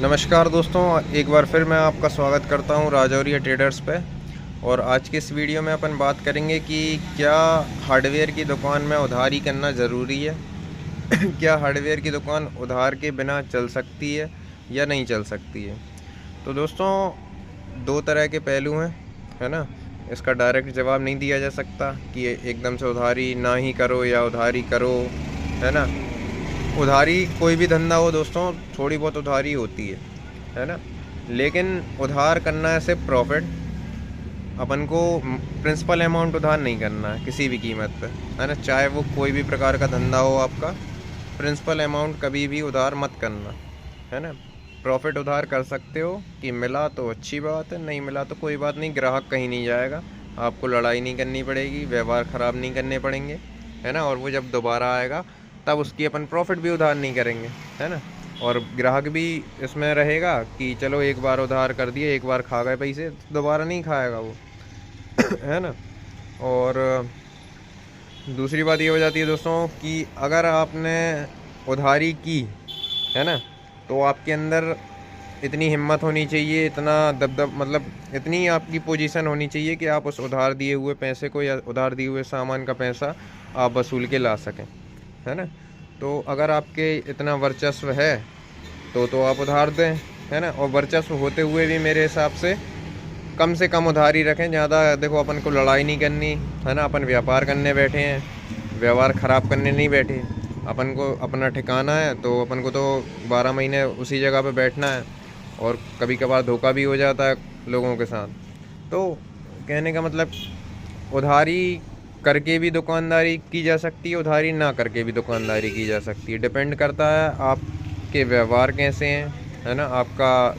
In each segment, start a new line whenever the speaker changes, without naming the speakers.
नमस्कार दोस्तों, एक बार फिर मैं आपका स्वागत करता हूं राजौरिया ट्रेडर्स पे। और आज के इस वीडियो में अपन बात करेंगे कि क्या हार्डवेयर की दुकान में उधारी करना ज़रूरी है। क्या हार्डवेयर की दुकान उधार के बिना चल सकती है या नहीं चल सकती है। तो दोस्तों, दो तरह के पहलू हैं, है ना। इसका डायरेक्ट जवाब नहीं दिया जा सकता कि एकदम से उधारी ना ही करो या उधारी करो, है ना। उधारी कोई भी धंधा हो दोस्तों, थोड़ी बहुत उधारी होती है ना। लेकिन उधार करना है सिर्फ प्रॉफिट, अपन को प्रिंसिपल अमाउंट उधार नहीं करना है किसी भी कीमत पे, है ना। चाहे वो कोई भी प्रकार का धंधा हो आपका, प्रिंसिपल अमाउंट कभी भी उधार मत करना, है ना। प्रॉफिट उधार कर सकते हो कि मिला तो अच्छी बात है, नहीं मिला तो कोई बात नहीं, ग्राहक कहीं नहीं जाएगा, आपको लड़ाई नहीं करनी पड़ेगी, व्यवहार ख़राब नहीं करने पड़ेंगे, है ना। और वो जब दोबारा आएगा तब उसकी अपन प्रॉफिट भी उधार नहीं करेंगे, है ना। और ग्राहक भी इसमें रहेगा कि चलो एक बार उधार कर दिए, एक बार खा गए पैसे, दोबारा नहीं खाएगा वो, है ना। और दूसरी बात ये हो जाती है दोस्तों कि अगर आपने उधारी की, है ना, तो आपके अंदर इतनी हिम्मत होनी चाहिए, इतना दबदब, मतलब इतनी आपकी पोजीशन होनी चाहिए कि आप उस उधार दिए हुए पैसे को या उधार दिए हुए सामान का पैसा आप वसूल के ला सकें, है ना। तो अगर आपके इतना वर्चस्व है तो आप उधार दें, है ना। और वर्चस्व होते हुए भी मेरे हिसाब से कम उधारी रखें। ज़्यादा देखो, अपन को लड़ाई नहीं करनी, है ना। अपन व्यापार करने बैठे हैं, व्यवहार ख़राब करने नहीं बैठे। अपन को अपना ठिकाना है, तो अपन को तो 12 महीने उसी जगह पे बैठना है। और कभी कभार धोखा भी हो जाता है लोगों के साथ। तो कहने का मतलब, उधारी करके भी दुकानदारी की जा सकती है, उधारी ना करके भी दुकानदारी की जा सकती है। डिपेंड करता है आपके व्यवहार कैसे हैं, है ना, आपका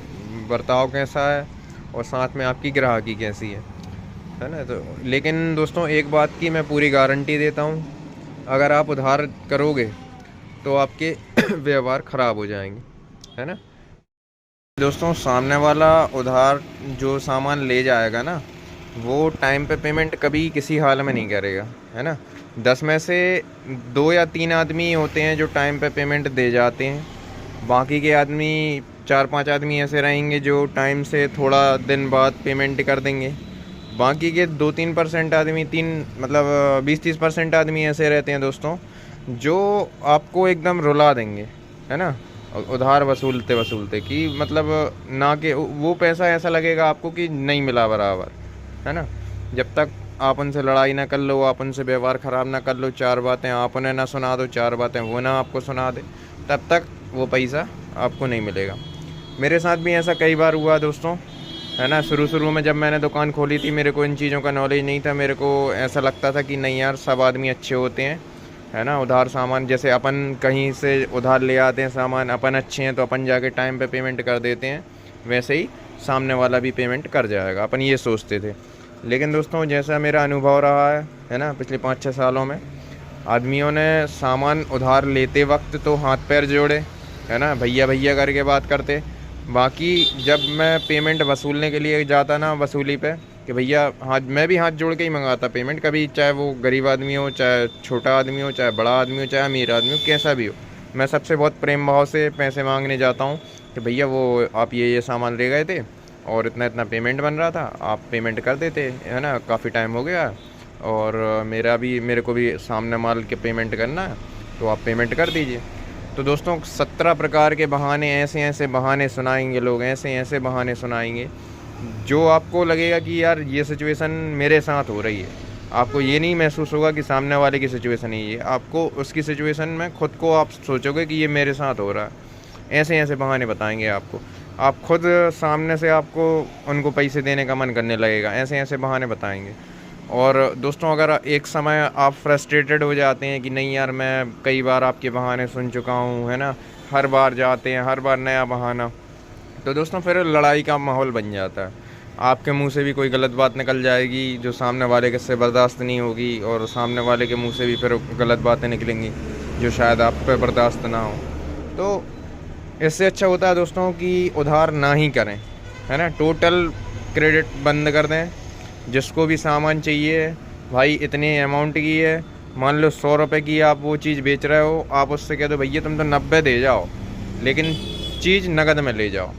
बर्ताव कैसा है, और साथ में आपकी ग्राहकी कैसी है ना। तो लेकिन दोस्तों, एक बात की मैं पूरी गारंटी देता हूँ, अगर आप उधार करोगे तो आपके व्यवहार ख़राब हो जाएंगे, है ना। दोस्तों, सामने वाला उधार जो सामान ले जाएगा ना, वो टाइम पे पेमेंट कभी किसी हाल में नहीं करेगा, है ना। 10 में से 2 या 3 आदमी होते हैं जो टाइम पे पेमेंट दे जाते हैं। बाकी के आदमी 4-5 आदमी ऐसे रहेंगे जो टाइम से थोड़ा दिन बाद पेमेंट कर देंगे। बाकी के 2-3% आदमी, 20-30% आदमी ऐसे रहते हैं दोस्तों, जो आपको एकदम रुला देंगे, है ना। उधार वसूलते वसूलते कि मतलब, ना कि वो पैसा ऐसा लगेगा आपको कि नहीं मिला बराबर, है ना। जब तक आप उनसे लड़ाई ना कर लो, आप उनसे व्यवहार ख़राब ना कर लो, 4 बातें आप उन्हें ना सुना दो, 4 बातें वो ना आपको सुना दे, तब तक वो पैसा आपको नहीं मिलेगा। मेरे साथ भी ऐसा कई बार हुआ दोस्तों, है ना। शुरू में जब मैंने दुकान खोली थी, मेरे को इन चीज़ों का नॉलेज नहीं था। मेरे को ऐसा लगता था कि नहीं यार, सब आदमी अच्छे होते हैं, है ना। उधार सामान, जैसे अपन कहीं से उधार ले आते हैं सामान, अपन अच्छे हैं तो अपन जाके टाइम पे पेमेंट कर देते हैं, वैसे ही सामने वाला भी पेमेंट कर जाएगा, अपन ये सोचते थे। लेकिन दोस्तों, जैसा मेरा अनुभव रहा है ना, पिछले 5-6 सालों में, आदमियों ने सामान उधार लेते वक्त तो हाथ पैर जोड़े, है ना, भैया भैया करके बात करते। बाकी जब मैं पेमेंट वसूलने के लिए जाता ना वसूली पे, कि भैया हाथ, मैं भी हाथ जोड़ के ही मंगाता पेमेंट, कभी चाहे वो गरीब आदमी हो, चाहे छोटा आदमी हो, चाहे बड़ा आदमी हो, चाहे अमीर आदमी हो, कैसा भी हो, मैं सबसे बहुत प्रेम भाव से पैसे मांगने जाता हूँ कि भैया वो आप ये सामान ले गए थे और इतना इतना पेमेंट बन रहा था, आप पेमेंट कर देते, है ना। काफ़ी टाइम हो गया और मेरे को भी सामने माल के पेमेंट करना है, तो आप पेमेंट कर दीजिए। तो दोस्तों, 17 प्रकार के बहाने, ऐसे ऐसे बहाने सुनाएंगे लोग, ऐसे ऐसे बहाने सुनाएंगे, जो आपको लगेगा कि यार ये सिचुएशन मेरे साथ हो रही है। आपको ये नहीं महसूस होगा कि सामने वाले की सिचुएशन है ये, आपको उसकी सिचुएशन में खुद को आप सोचोगे कि ये मेरे साथ हो रहा है। ऐसे ऐसे बहाने बताएंगे आपको, आप खुद सामने से आपको उनको पैसे देने का मन करने लगेगा, ऐसे ऐसे बहाने बताएंगे। और दोस्तों, अगर एक समय आप फ्रस्ट्रेटेड हो जाते हैं कि नहीं यार, मैं कई बार आपके बहाने सुन चुका हूँ, है ना, हर बार जाते हैं, हर बार नया बहाना, तो दोस्तों फिर लड़ाई का माहौल बन जाता है। आपके मुंह से भी कोई गलत बात निकल जाएगी जो सामने वाले के से बर्दाश्त नहीं होगी, और सामने वाले के मुंह से भी फिर गलत बातें निकलेंगी जो शायद आप पे बर्दाश्त ना हो। तो इससे अच्छा होता है दोस्तों कि उधार ना ही करें, है ना। टोटल क्रेडिट बंद कर दें। जिसको भी सामान चाहिए, भाई इतने अमाउंट की है, मान लो 100 रुपये की आप वो चीज़ बेच रहे हो, आप उससे कह दो भैया तुम तो 90 दे जाओ, लेकिन चीज़ नगद में ले जाओ,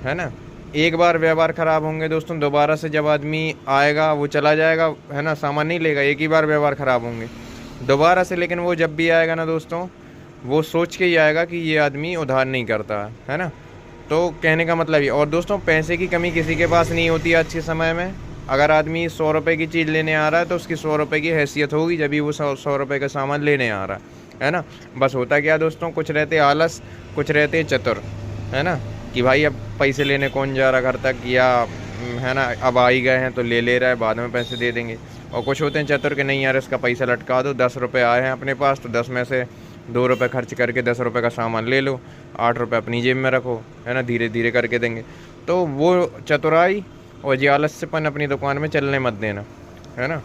है ना। एक बार व्यवहार ख़राब होंगे दोस्तों, दोबारा से जब आदमी आएगा वो चला जाएगा, है ना, सामान नहीं लेगा। एक ही बार व्यवहार ख़राब होंगे दोबारा से, लेकिन वो जब भी आएगा ना दोस्तों, वो सोच के ही आएगा कि ये आदमी उधार नहीं करता है ना। तो कहने का मतलब ये। और दोस्तों, पैसे की कमी किसी के पास नहीं होती आज के समय में। अगर आदमी 100 रुपये की चीज़ लेने आ रहा है तो उसकी 100 रुपये की हैसियत होगी जब भी वो 100 रुपये का सामान लेने आ रहा है ना। बस होता क्या दोस्तों, कुछ रहते आलस, कुछ रहते चतुर, है ना, कि भाई अब पैसे लेने कौन जा रहा घर तक, या है ना अब आ ही गए हैं तो ले रहा है, बाद में पैसे दे देंगे। और कुछ होते हैं चतुर के नहीं यार इसका पैसा लटका दो, 10 रुपये आए हैं अपने पास तो 10 में से 2 रुपये खर्च करके 10 रुपये का सामान ले लो, 8 रुपये अपनी जेब में रखो, है ना, धीरे धीरे करके देंगे। तो वो चतुराई और ये आलस्यपन अपनी दुकान में चलने मत देना, है ना।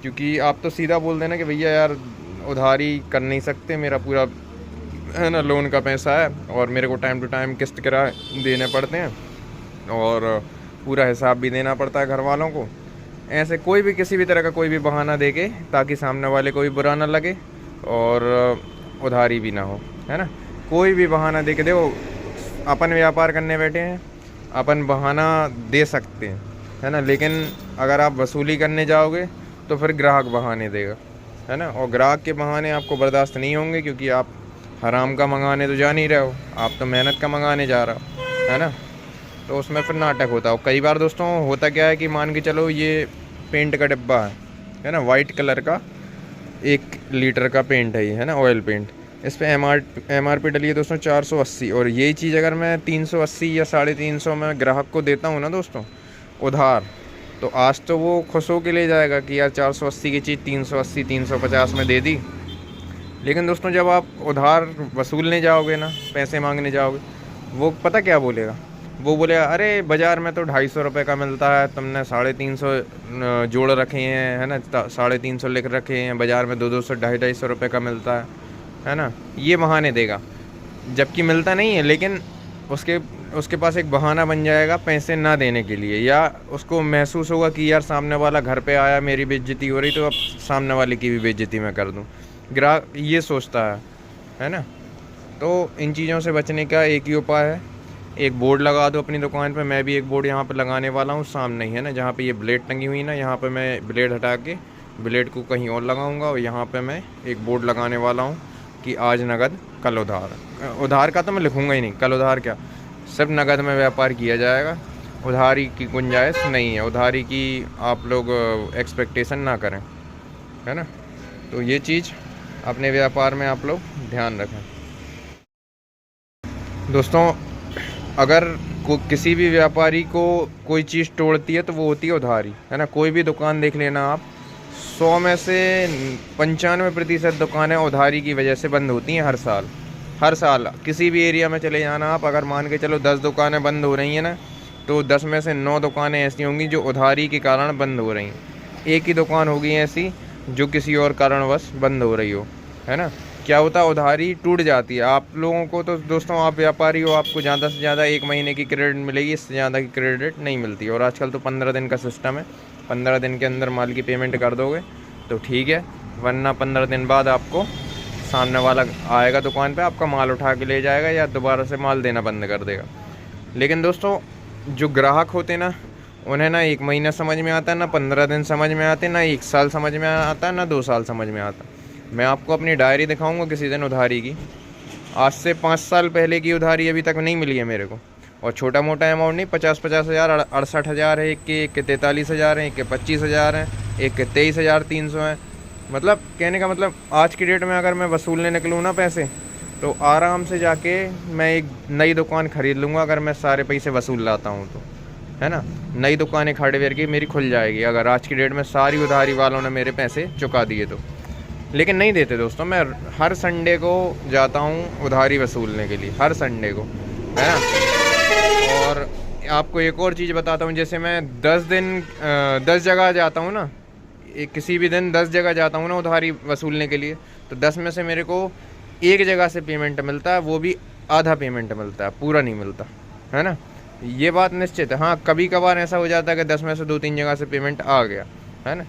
क्योंकि आप तो सीधा बोल देना कि भैया यार उधारी कर नहीं सकते, मेरा पूरा, है ना, लोन का पैसा है और मेरे को टाइम टू टाइम किस्त किराए देने पड़ते हैं और पूरा हिसाब भी देना पड़ता है घर वालों को। ऐसे कोई भी किसी भी तरह का कोई भी बहाना दे के, ताकि सामने वाले को भी बुरा ना लगे और उधारी भी ना हो, है ना। कोई भी बहाना दे के, देखो अपन व्यापार करने बैठे हैं, अपन बहाना दे सकते हैं, है ना, लेकिन अगर आप वसूली करने जाओगे तो फिर ग्राहक बहाने देगा, है ना। और ग्राहक के बहाने आपको बर्दाश्त नहीं होंगे, क्योंकि आप हराम का मंगाने तो जा नहीं रहे हो, आप तो मेहनत का मंगाने जा रहे हो, है ना। तो उसमें फिर नाटक होता है। कई बार दोस्तों होता क्या है कि मान के चलो ये पेंट का डिब्बा है ना, वाइट कलर का 1 लीटर का पेंट है ये, है ना, ऑयल पेंट। इस पर MRP डली है दोस्तों 480, और यही चीज़ अगर मैं 380 या 350 में ग्राहक को देता हूँ ना दोस्तों उधार, तो आज तो वो खुश होकर ले जाएगा कि यार 480 की चीज़ 380 350 में दे दी। लेकिन दोस्तों जब आप उधार वसूलने जाओगे ना, पैसे मांगने जाओगे, वो पता क्या बोलेगा, वो बोलेगा अरे बाज़ार में तो 250 रुपये का मिलता है, तुमने 350 जोड़ रखे हैं, है ना, 350 लिख रखे हैं, बाज़ार में 200 250 रुपये का मिलता है ना। ये बहाने देगा जबकि मिलता नहीं है, लेकिन उसके पास एक बहाना बन जाएगा पैसे ना देने के लिए, या उसको महसूस होगा कि यार सामने वाला घर पे आया, मेरी बेइज्जती हो रही, तो अब सामने वाले की भी बेइज्जती मैं कर दूं। ग्राहक ये सोचता है ना। तो इन चीज़ों से बचने का एक ही उपाय है, एक बोर्ड लगा दो अपनी दुकान पे। मैं भी एक बोर्ड यहाँ पे लगाने वाला हूँ सामने ही, है ना, जहाँ पे ये ब्लेड टंगी हुई ना, यहाँ पे मैं ब्लेड हटा के ब्लेड को कहीं और लगाऊंगा, और यहाँ पे मैं एक बोर्ड लगाने वाला हूँ कि आज नगद कल उधार। उधार का तो मैं लिखूँगा ही नहीं, कल उधार क्या, सिर्फ नगद में व्यापार किया जाएगा। उधारी की गुंजाइश नहीं है, उधारी की आप लोग एक्सपेक्टेशन ना करें, है ना। तो ये चीज़ अपने व्यापार में आप लोग ध्यान रखें दोस्तों। अगर किसी भी व्यापारी को कोई चीज़ तोड़ती है तो वो होती है उधारी, है ना। कोई भी दुकान देख लेना आप, 100 में से 95% दुकानें उधारी की वजह से बंद होती हैं हर साल। किसी भी एरिया में चले जाना आप, अगर मान के चलो 10 दुकानें बंद हो रही हैं ना, तो 10 में से 9 दुकानें ऐसी होंगी जो उधारी के कारण बंद हो रही हैं। एक ही दुकान होगी ऐसी जो किसी और कारणवश बंद हो रही हो, है ना। क्या होता है, उधारी टूट जाती है। आप लोगों को तो दोस्तों, आप व्यापारी हो, आपको ज़्यादा से ज़्यादा 1 महीने की क्रेडिट मिलेगी, इससे ज़्यादा की क्रेडिट नहीं मिलती। और आजकल तो 15 दिन का सिस्टम है, 15 दिन के अंदर माल की पेमेंट कर दोगे तो ठीक है, वरना 15 दिन बाद आपको सामने वाला आएगा दुकान पे, आपका माल उठा के ले जाएगा या दोबारा से माल देना बंद कर देगा। लेकिन दोस्तों जो ग्राहक होते ना, उन्हें ना 1 महीना समझ में आता है, ना 15 दिन समझ में आते, ना 1 साल समझ में आता है, ना 2 साल समझ में आता। मैं आपको अपनी डायरी दिखाऊंगा किसी दिन उधारी की, आज से 5 साल पहले की उधारी अभी तक नहीं मिली है मेरे को। और छोटा मोटा अमाउंट नहीं, 50-50 हज़ार, 68,000 है, एक के 43,000 हैं, एक के 25,000 हैं, एक के 23,300 हैं। मतलब कहने का मतलब आज की डेट में अगर मैं वसूलने निकलूँ ना पैसे, तो आराम से जाके मैं एक नई दुकान ख़रीद लूँगा, अगर मैं सारे पैसे वसूल लाता हूँ तो, है ना। नई दुकान एक हार्डवेयर की मेरी खुल जाएगी अगर आज की डेट में सारी उधारी वालों ने मेरे पैसे चुका दिए तो। लेकिन नहीं देते दोस्तों। मैं हर संडे को जाता हूँ उधारी वसूलने के लिए, हर संडे को, है ना। और आपको एक और चीज़ बताता हूँ, जैसे मैं 10 जगह जाता हूँ ना, किसी भी दिन 10 जगह जाता हूँ ना उधारी वसूलने के लिए, तो 10 में से मेरे को एक जगह से पेमेंट मिलता है, वो भी आधा पेमेंट मिलता है, पूरा नहीं मिलता, है ना। ये बात निश्चित है। हाँ, कभी कभार ऐसा हो जाता है कि 10 में से 2-3 जगह से पेमेंट आ गया, है ना,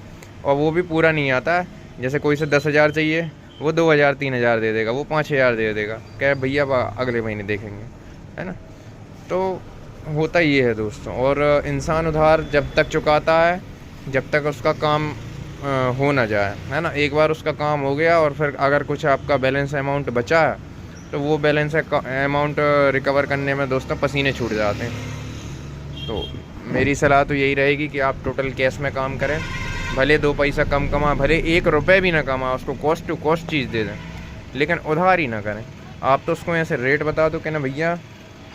और वो भी पूरा नहीं आता है। जैसे कोई से 10,000 चाहिए, वो 2,000 3,000 दे देगा, वो 5,000 दे देगा, कह भैया अगले महीने देखेंगे। है ना। तो होता ये है दोस्तों। और इंसान उधार जब तक चुकाता है जब तक उसका काम हो ना जाए, है ना। एक बार उसका काम हो गया और फिर अगर कुछ आपका बैलेंस अमाउंट बचा है तो वो बैलेंस अमाउंट रिकवर करने में दोस्तों पसीने छूट जाते हैं। तो मेरी सलाह तो यही रहेगी कि आप टोटल कैश में काम करें, भले 2 पैसा कम कमा, भले 1 रुपये भी ना कमा, उसको कॉस्ट टू कॉस्ट चीज़ दे दें, लेकिन उधार ही ना करें। आप तो उसको ऐसे रेट बता दो कि ना भैया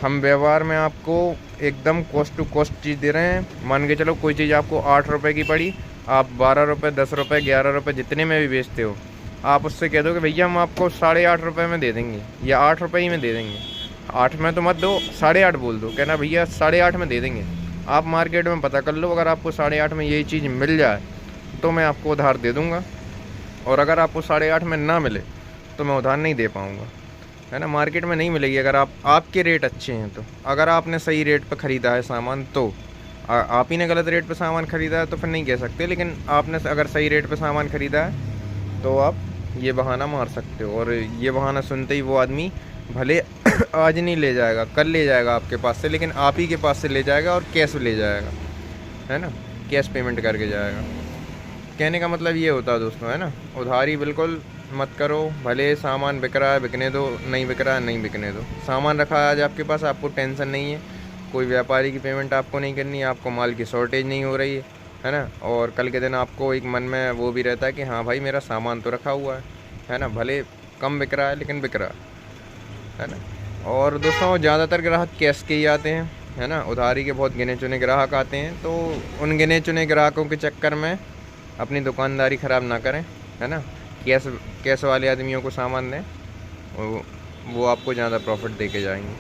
हम व्यवहार में आपको एकदम कॉस्ट टू कॉस्ट चीज़ दे रहे हैं। मान के चलो कोई चीज़ आपको 8 रुपये की पड़ी, आप 12 रुपये, 10 रुपये, 11 रुपये जितने में भी बेचते हो, आप उससे कह दो कि भैया हम आपको 8.5 रुपये में दे देंगे या 8 रुपये ही में दे देंगे। 8 में तो मत दो, 8.5 बोल दो, कहना भैया 8.5 में दे देंगे। आप मार्केट में पता कर लो, अगर आपको 8.5 में यही चीज़ मिल जाए तो मैं आपको उधार दे दूँगा, और अगर आपको 8.5 में ना मिले तो मैं उधार नहीं दे पाऊँगा, है ना। मार्केट में नहीं मिलेगी अगर आपके रेट अच्छे हैं तो। अगर आपने सही रेट पर ख़रीदा है सामान तो आप ही ने गलत रेट पर सामान ख़रीदा है तो फिर नहीं कह सकते, लेकिन आपने अगर सही रेट पर सामान ख़रीदा है तो आप ये बहाना मार सकते हो। और ये बहाना सुनते ही वो आदमी भले आज नहीं ले जाएगा, कल ले जाएगा आपके पास से, लेकिन आप ही के पास से ले जाएगा और कैश ले जाएगा, है ना, कैश पेमेंट करके जाएगा। कहने का मतलब ये होता है दोस्तों, है ना, उधारी बिल्कुल मत करो। भले सामान बिक रहा है बिकने दो, नहीं बिक रहा है नहीं बिकने दो। सामान रखा है आज आपके पास, आपको टेंशन नहीं है, कोई व्यापारी की पेमेंट आपको नहीं करनी है, आपको माल की शॉर्टेज नहीं हो रही है ना। और कल के दिन आपको एक मन में वो भी रहता है कि हाँ भाई मेरा सामान तो रखा हुआ है ना, भले कम बिक रहा है लेकिन बिक रहा है ना। और दोस्तों ज़्यादातर ग्राहक कैश के ही आते हैं, है ना, उधारी के बहुत गिने चुने ग्राहक आते हैं। तो उन गिने चुने ग्राहकों के चक्कर में अपनी दुकानदारी ख़राब ना करें, है ना। कैश वाले आदमियों को सामान दें, वो आपको ज़्यादा प्रॉफिट दे के जाएंगे।